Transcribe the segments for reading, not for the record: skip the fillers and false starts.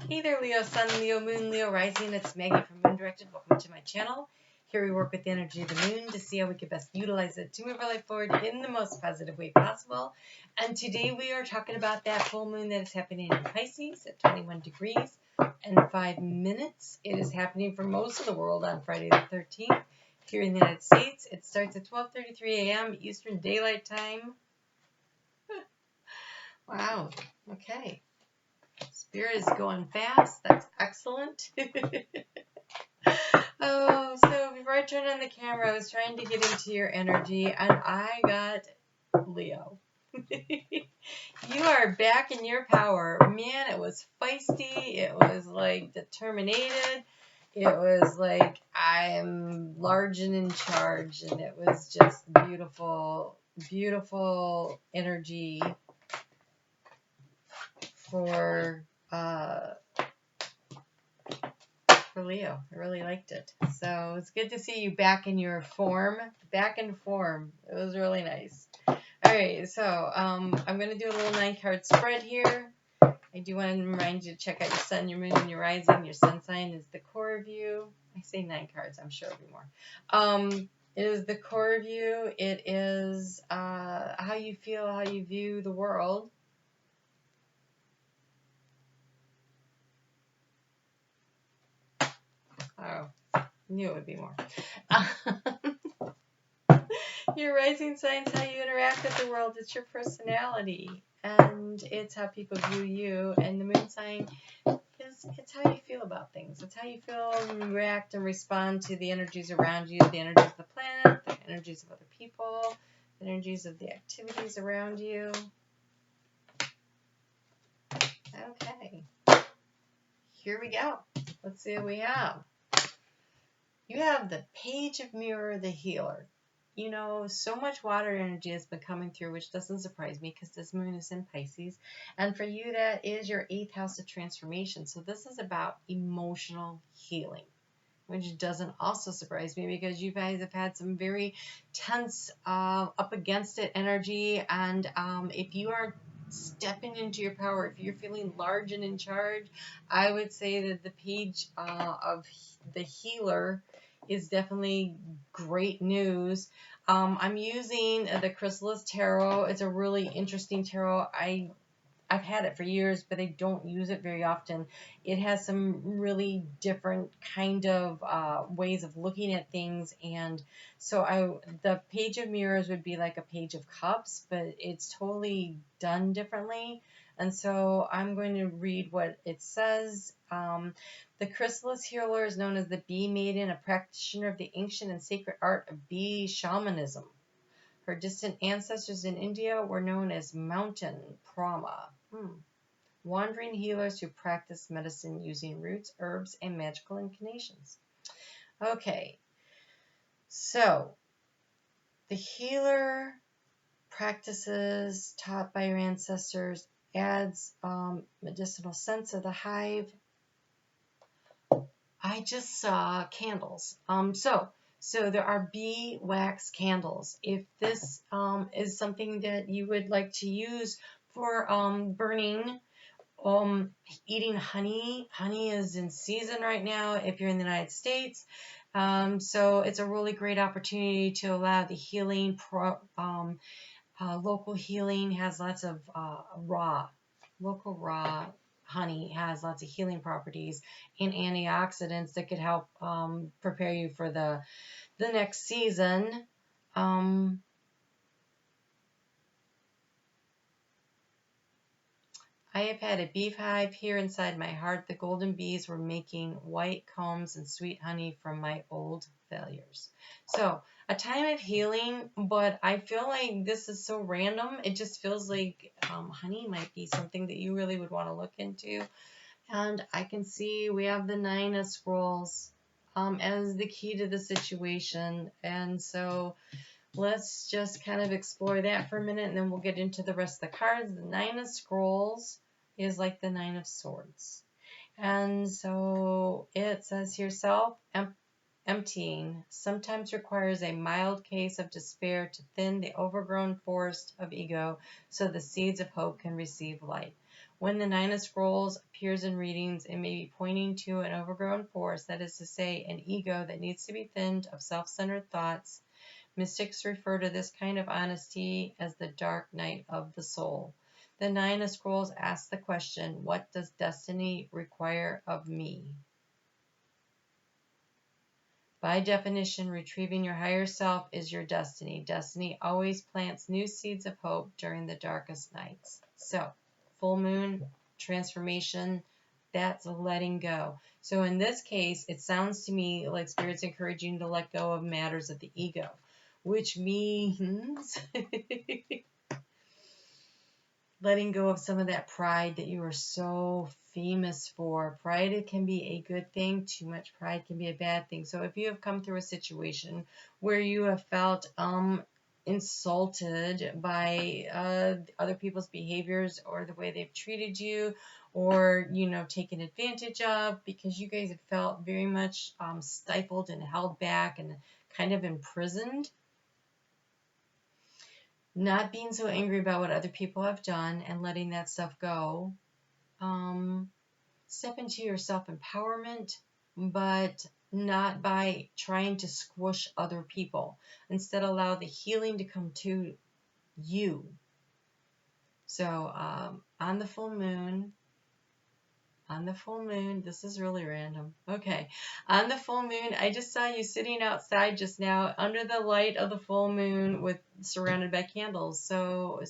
Hey there, Leo Sun, Leo Moon, Leo Rising. It's Maggie from Moondirected. Welcome to my channel. Here we work with the energy of the moon to see how we can best utilize it to move our life forward in the most positive way possible. And today we are talking about that full moon that is happening in Pisces at 21 degrees and 5 minutes. It is happening for most of the world on Friday the 13th. Here in the United States, it starts at 12:33 a.m. Eastern Daylight Time. Wow. Okay. Spirit is going fast. That's excellent. Oh, so before I turned on the camera, I was trying to get into your energy, and I got Leo. You are back in your power. Man, it was feisty. It was like determinated. It was like I'm large and in charge, and it was just beautiful, beautiful energy for Leo. I really liked it. So it's good to see you back in your form. Back in form. It was really nice. Alright, so I'm going to do a little 9-card spread here. I do want to remind you to check out your sun, your moon, and your rising. Your sun sign is the core of you. I say 9 cards. I'm sure it'll be more. It is the core of you. It is how you feel, how you view the world. Oh, knew it would be more. Your rising sign's how you interact with the world. It's your personality, and it's how people view you. And the moon sign is it's how you feel about things. It's how you feel and react and respond to the energies around you, the energies of the planet, the energies of other people, the energies of the activities around you. Okay, here we go. Let's see what we have. You have the Page of Mirror, the Healer. You know, so much water energy has been coming through, which doesn't surprise me because this moon is in Pisces. And for you, that is your 8th house of transformation. So this is about emotional healing, which doesn't also surprise me because you guys have had some very tense, up against it energy. And if you are stepping into your power, if you're feeling large and in charge, I would say that the Page of the Healer is definitely great news. I'm using the Chrysalis tarot. It's a really interesting tarot. I've had it for years, but I don't use it very often. It has some really different kind of ways of looking at things, and so the Page of Mirrors would be like a Page of Cups, but it's totally done differently. And so I'm going to read what it says. The Chrysalis Healer is known as the Bee Maiden, a practitioner of the ancient and sacred art of bee shamanism. Her distant ancestors in India were known as mountain Brahma, wandering healers who practice medicine using roots, herbs, and magical inclinations. Okay, so the healer practices taught by your ancestors adds medicinal scents of the hive. I just saw candles. So there are bee wax candles. If this is something that you would like to use for burning, eating honey. Honey is in season right now if you're in the United States. So it's a really great opportunity to allow the healing. Local healing has lots of local raw honey has lots of healing properties and antioxidants that could help prepare you for the next season. I have had a beehive here inside my heart. The golden bees were making white combs and sweet honey from my old failures. So a time of healing, but I feel like this is so random. It just feels like honey might be something that you really would want to look into. And I can see we have the 9 of Scrolls as the key to the situation. And so let's just kind of explore that for a minute, and then we'll get into the rest of the cards. The 9 of Scrolls is like the 9 of Swords. And so it says here, self-emptying sometimes requires a mild case of despair to thin the overgrown forest of ego so the seeds of hope can receive light. When the Nine of Scrolls appears in readings, it may be pointing to an overgrown force, that is to say, an ego that needs to be thinned of self-centered thoughts. Mystics refer to this kind of honesty as the dark night of the soul. The Nine of Scrolls asks the question, what does destiny require of me? By definition, retrieving your higher self is your destiny. Destiny always plants new seeds of hope during the darkest nights. So, full moon, transformation, that's letting go. So in this case, it sounds to me like Spirit's encouraging you to let go of matters of the ego, which means letting go of some of that pride that you are so famous for. Pride can be a good thing. Too much pride can be a bad thing. So if you have come through a situation where you have felt insulted by other people's behaviors or the way they've treated you, or, you know, taken advantage of, because you guys have felt very much stifled and held back and kind of imprisoned, not being so angry about what other people have done and letting that stuff go. Step into your self-empowerment, but not by trying to squish other people. Instead, allow the healing to come to you. So on the full moon, this is really random. Okay. On the full moon, I just saw you sitting outside just now under the light of the full moon with surrounded by candles. So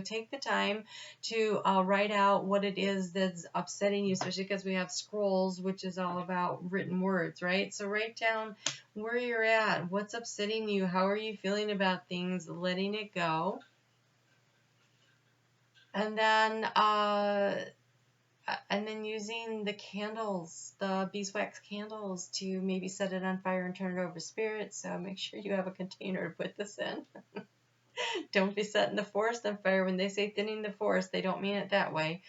take the time to write out what it is that's upsetting you, especially because we have scrolls, which is all about written words, right? So write down where you're at, what's upsetting you, how are you feeling about things, letting it go. And then using the candles, the beeswax candles, to maybe set it on fire and turn it over to Spirit. So make sure you have a container to put this in. Don't be setting the forest on fire. When they say thinning the forest, they don't mean it that way.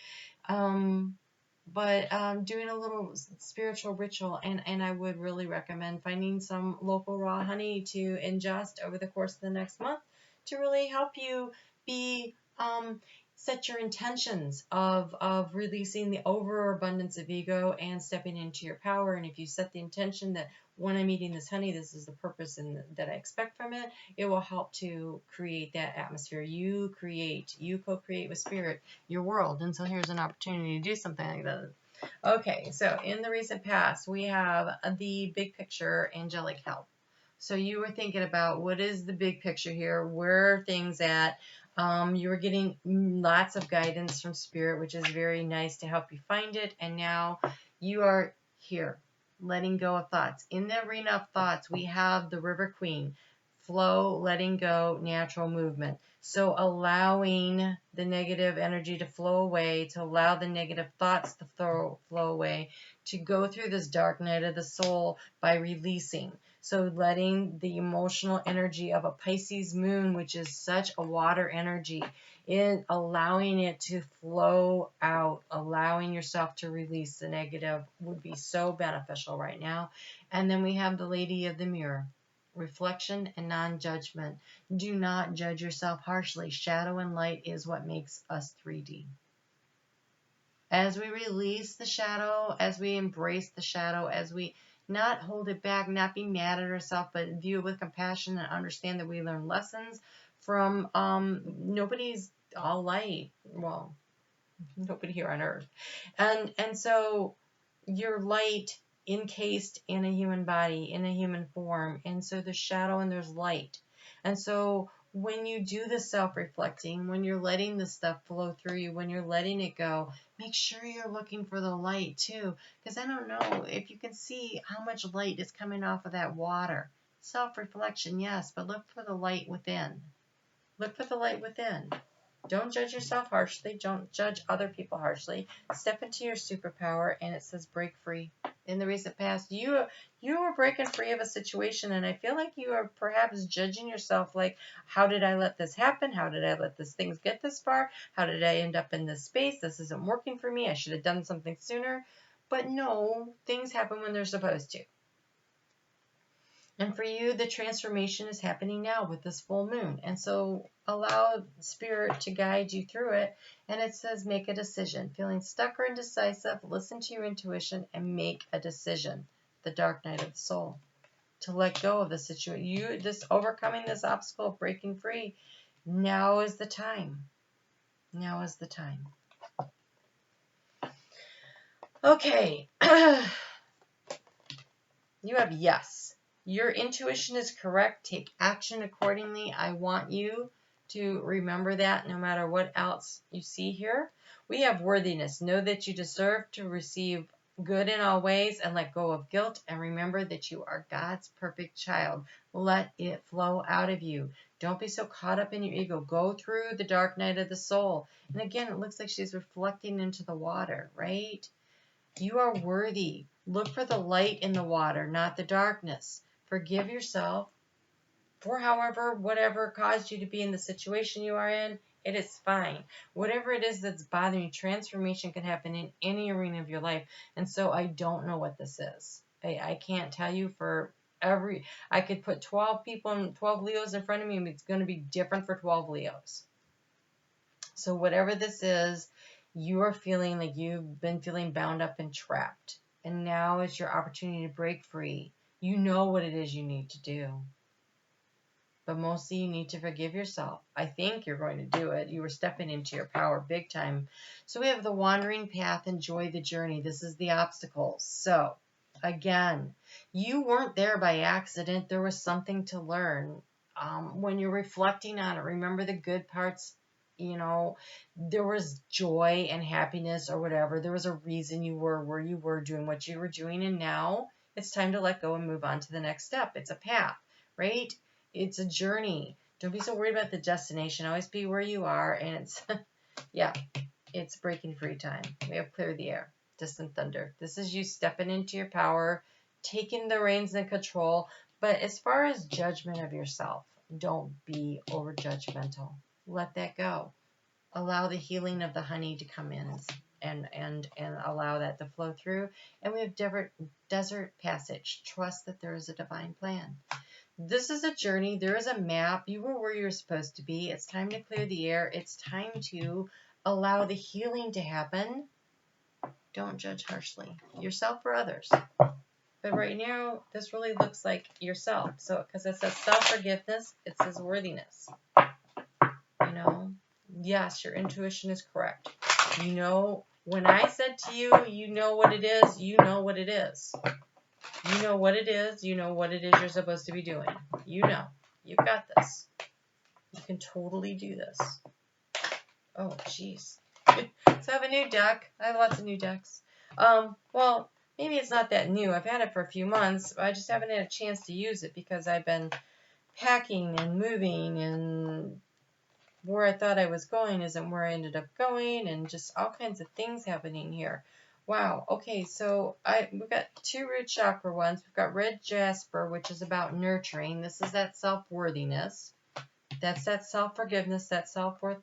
But doing a little spiritual ritual, and I would really recommend finding some local raw honey to ingest over the course of the next month to really help you be set your intentions of releasing the overabundance of ego and stepping into your power. And if you set the intention that when I'm eating this honey, this is the purpose that I expect from it, it will help to create that atmosphere. You co-create with Spirit your world. And so here's an opportunity to do something like that. Okay, so in the recent past, we have the big picture angelic help. So you were thinking about, what is the big picture here? Where are things at? You were getting lots of guidance from Spirit, which is very nice to help you find it. And now you are here, letting go of thoughts. In the arena of thoughts, we have the River Queen, flow, letting go, natural movement. So allowing the negative energy to flow away, to allow the negative thoughts to flow away, to go through this dark night of the soul by releasing. So letting the emotional energy of a Pisces moon, which is such a water energy, allowing it to flow out, allowing yourself to release the negative would be so beneficial right now. And then we have the Lady of the Mirror, reflection and non-judgment. Do not judge yourself harshly. Shadow and light is what makes us 3D. As we release the shadow, as we embrace the shadow, as we not hold it back, not be mad at ourselves, but view it with compassion and understand that we learn lessons from nobody's all light. Well, nobody here on earth. And so you're light encased in a human body, in a human form. And so there's shadow and there's light. And so when you do the self-reflecting, when you're letting the stuff flow through you, when you're letting it go, make sure you're looking for the light too. Because I don't know if you can see how much light is coming off of that water. Self-reflection, yes, but look for the light within. Look for the light within. Don't judge yourself harshly. Don't judge other people harshly. Step into your superpower, and it says break free. In the recent past, you were breaking free of a situation, and I feel like you are perhaps judging yourself like, how did I let this happen? How did I let this things get this far? How did I end up in this space? This isn't working for me. I should have done something sooner. But no, things happen when they're supposed to. And for you, the transformation is happening now with this full moon. And so allow Spirit to guide you through it. And it says make a decision. Feeling stuck or indecisive, listen to your intuition and make a decision. The dark night of the soul. To let go of the situation. This overcoming this obstacle, breaking free. Now is the time. Now is the time. Okay. You have yes. Your intuition is correct. Take action accordingly. I want you to remember that no matter what else you see here. We have worthiness. Know that you deserve to receive good in all ways and let go of guilt. And remember that you are God's perfect child. Let it flow out of you. Don't be so caught up in your ego. Go through the dark night of the soul. And again, it looks like she's reflecting into the water, right? You are worthy. Look for the light in the water, not the darkness. Forgive yourself for whatever caused you to be in the situation you are in. It is fine. Whatever it is that's bothering you, transformation can happen in any arena of your life. And so I don't know what this is. I can't tell you I could put 12 people and 12 Leos in front of me and it's going to be different for 12 Leos. So whatever this is, you are feeling like you've been feeling bound up and trapped. And now is your opportunity to break free. You know what it is you need to do. But mostly you need to forgive yourself. I think you're going to do it. You were stepping into your power big time. So we have the wandering path. Enjoy the journey. This is the obstacles. So again, you weren't there by accident. There was something to learn. When you're reflecting on it, remember the good parts. You know, there was joy and happiness or whatever. There was a reason you were where you were doing what you were doing. And now it's time to let go and move on to the next step. It's a path, right? It's a journey. Don't be so worried about the destination. Always be where you are. And it's, yeah, it's breaking free time. We have clear the air, distant thunder. This is you stepping into your power, taking the reins and control. But as far as judgment of yourself, don't be over judgmental. Let that go. Allow the healing of the honey to come in and allow that to flow through. And we have desert passage. Trust that there is a divine plan. This is a journey. There is a map. You were where you're supposed to be. It's time to clear the air. It's time to allow the healing to happen. Don't judge harshly. Yourself or others. But right now, this really looks like yourself. So, because it says self-forgiveness, it says worthiness. You know, yes, your intuition is correct. You know, when I said to you, you know what it is, you know what it is. You know what it is, you know what it is you're supposed to be doing. You know, you've got this. You can totally do this. Oh, jeez. So I have a new deck. I have lots of new decks. Well, maybe it's not that new. I've had it for a few months. I just haven't had a chance to use it because I've been packing and moving, and where I thought I was going isn't where I ended up going, and just all kinds of things happening here. Wow. Okay, so we've got two root chakra ones. We've got red jasper, which is about nurturing. This is that self-worthiness. That's that self-forgiveness, that self-worth.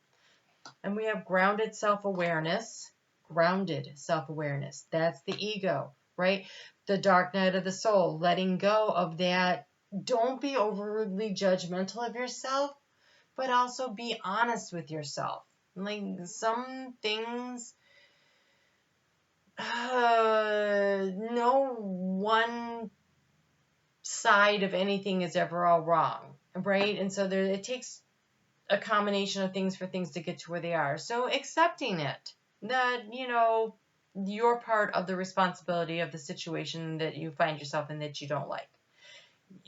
And we have grounded self-awareness. Grounded self-awareness. That's the ego, right? The dark night of the soul. Letting go of that. Don't be overly judgmental of yourself, but also be honest with yourself. Like some things, no one side of anything is ever all wrong, right? And so it takes a combination of things for things to get to where they are. So accepting it, that, you know, you're part of the responsibility of the situation that you find yourself in that you don't like.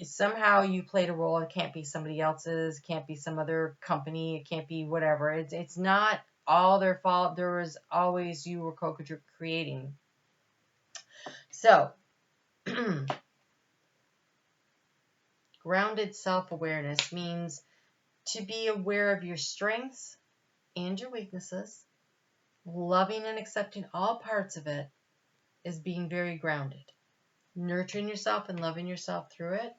Somehow you played a role. It can't be somebody else's, it can't be some other company, it can't be whatever. It's not all their fault. There was always you were co-creating. So grounded self-awareness means to be aware of your strengths and your weaknesses. Loving and accepting all parts of it is being very grounded. Nurturing yourself and loving yourself through it.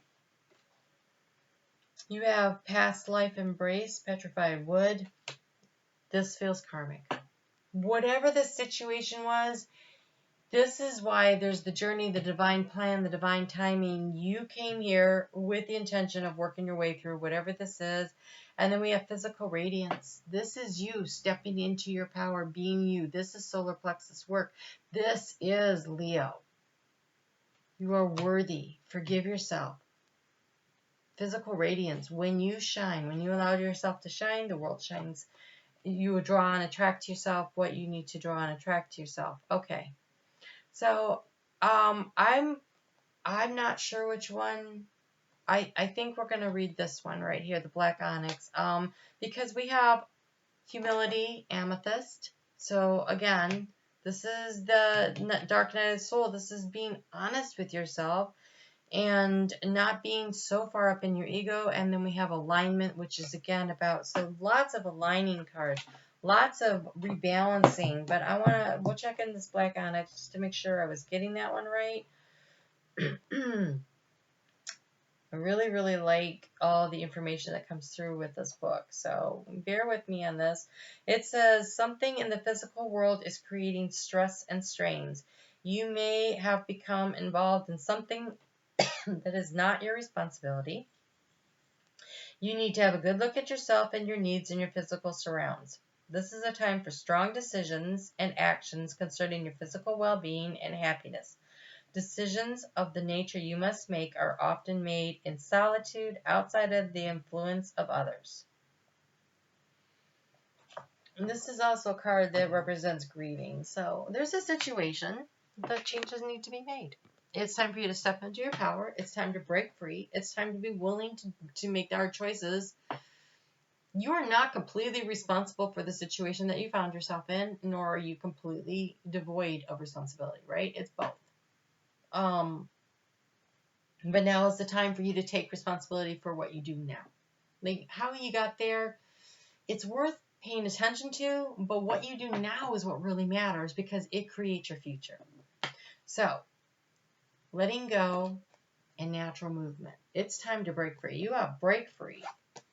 You have past life embrace, petrified wood. This feels karmic. Whatever the situation was, This is why there's the journey, the divine plan, the divine timing. You came here with the intention of working your way through whatever this is. And then we have physical radiance. This is you stepping into your power, being you. This is solar plexus work. This is Leo. You are worthy. Forgive yourself. Physical radiance. When you shine, when you allow yourself to shine, the world shines. You will draw and attract to yourself what you need to draw and attract to yourself. Okay. So, I'm not sure which one. I think we're going to read this one right here, the Black Onyx, because we have humility, amethyst. So again, this is the dark night of the soul. This is being honest with yourself and not being so far up in your ego. And then we have alignment, which is again about, so lots of aligning cards. Lots of rebalancing, but we'll check in this Black Onyx just to make sure I was getting that one right. I really, really like all the information that comes through with this book, so bear with me on this. It says, something in the physical world is creating stress and strains. You may have become involved in something that is not your responsibility. You need to have a good look at yourself and your needs and your physical surrounds. This is a time for strong decisions and actions concerning your physical well-being and happiness. Decisions of the nature you must make are often made in solitude, outside of the influence of others. And this is also a card that represents grieving. So there's a situation that changes need to be made. It's time for you to step into your power. It's time to break free. It's time to be willing to make the hard choices. You are not completely responsible for the situation that you found yourself in, nor are you completely devoid of responsibility, right? It's both. But now is the time for you to take responsibility for what you do now. Like how you got there, it's worth paying attention to, but what you do now is what really matters because it creates your future. So, letting go and natural movement. It's time to break free. You have break free.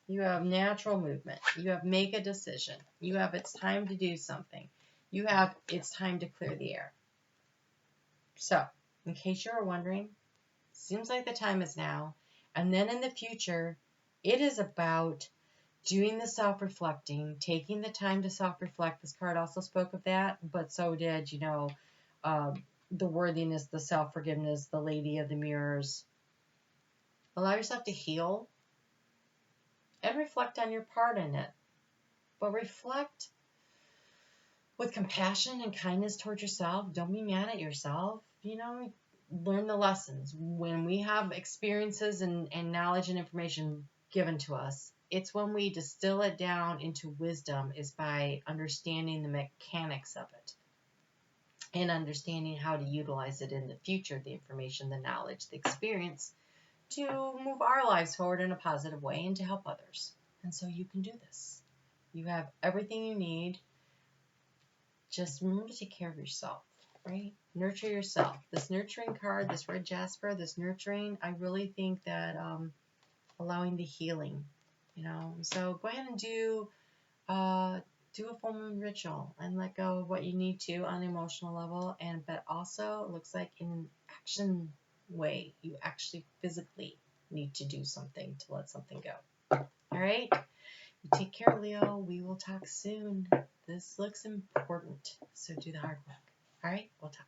You have natural movement. You have make a decision. You have it's time to do something. You have it's time to clear the air. So, in case you were wondering, seems like the time is now. And then in the future, it is about doing the self-reflecting, taking the time to self-reflect. This card also spoke of that, but so did, the worthiness, the self-forgiveness, the Lady of the Mirrors. Allow yourself to heal and reflect on your part in it. But reflect with compassion and kindness towards yourself. Don't be mad at yourself. Learn the lessons. When we have experiences and knowledge and information given to us, it's when we distill it down into wisdom is by understanding the mechanics of it and understanding how to utilize it in the future, the information, the knowledge, the experience, to move our lives forward in a positive way and to help others. And so you can do this. You have everything you need. Just remember to take care of yourself, right? Nurture yourself. This nurturing card, this red jasper, this nurturing, I really think that allowing the healing, So go ahead and do a full moon ritual and let go of what you need to on an emotional level. But also it looks like in an action way, you actually physically need to do something to let something go. All right? You take care, Leo. We will talk soon. This looks important, so do the hard work. All right? We'll talk.